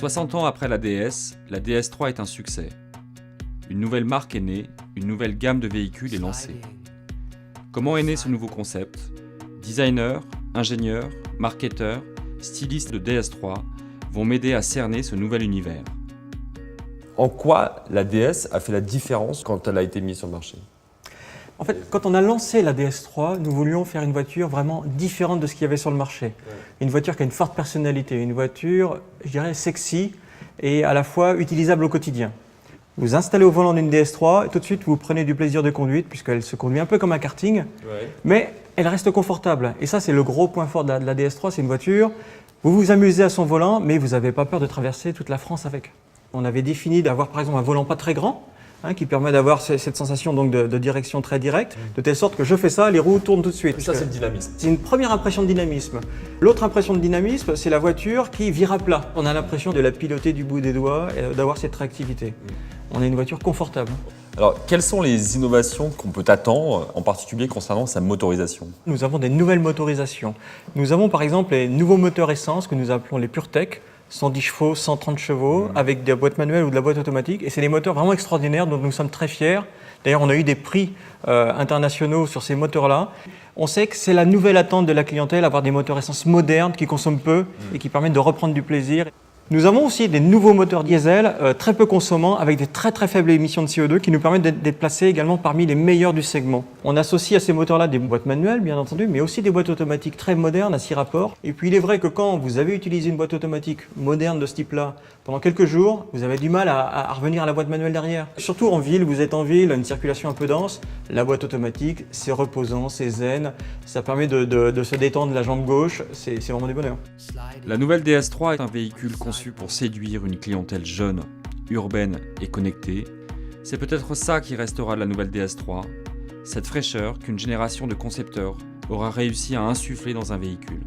60 ans après la DS3 est un succès. Une nouvelle marque est née, une nouvelle gamme de véhicules est lancée. Comment est né ce nouveau concept? Designers, ingénieurs, marketeurs, stylistes de DS3 vont m'aider à cerner ce nouvel univers. En quoi la DS a fait la différence quand elle a été mise sur le marché? En fait, quand on a lancé la DS3, nous voulions faire une voiture vraiment différente de ce qu'il y avait sur le marché. Ouais. Une voiture qui a une forte personnalité, une voiture, je dirais, sexy et à la fois utilisable au quotidien. Vous installez au volant d'une DS3 et tout de suite vous prenez du plaisir de conduite puisqu'elle se conduit un peu comme un karting, mais elle reste confortable. Et ça, c'est le gros point fort de la DS3, c'est une voiture, vous vous amusez à son volant, mais vous n'avez pas peur de traverser toute la France avec. On avait défini d'avoir par exemple un volant pas très grand, qui permet d'avoir cette sensation donc de direction très directe, de telle sorte que je fais ça, les roues tournent tout de suite. Et ça, c'est le dynamisme. C'est une première impression de dynamisme. L'autre impression de dynamisme, c'est la voiture qui vire à plat. On a l'impression de la piloter du bout des doigts et d'avoir cette réactivité. On a une voiture confortable. Alors, quelles sont les innovations qu'on peut attendre, en particulier concernant sa motorisation? Nous avons des nouvelles motorisations. Nous avons par exemple les nouveaux moteurs essence que nous appelons les PureTech. 110 chevaux, 130 chevaux, avec des boîtes manuelles ou de la boîte automatique. Et c'est des moteurs vraiment extraordinaires dont nous sommes très fiers. D'ailleurs, on a eu des prix internationaux sur ces moteurs-là. On sait que c'est la nouvelle attente de la clientèle, avoir des moteurs essence modernes qui consomment peu et qui permettent de reprendre du plaisir. Nous avons aussi des nouveaux moteurs diesel très peu consommants avec des très faibles émissions de CO2 qui nous permettent d'être placés également parmi les meilleurs du segment. On associe à ces moteurs-là des boîtes manuelles bien entendu, mais aussi des boîtes automatiques très modernes à 6 rapports. Et puis il est vrai que quand vous avez utilisé une boîte automatique moderne de ce type-là pendant quelques jours, vous avez du mal à revenir à la boîte manuelle derrière. Surtout en ville, vous êtes en ville, une circulation un peu dense, la boîte automatique, c'est reposant, c'est zen, ça permet de se détendre la jambe gauche, c'est vraiment du bonheur. La nouvelle DS3 est un véhicule conçu pour séduire une clientèle jeune, urbaine et connectée. C'est peut-être ça qui restera de la nouvelle DS3, cette fraîcheur qu'une génération de concepteurs aura réussi à insuffler dans un véhicule.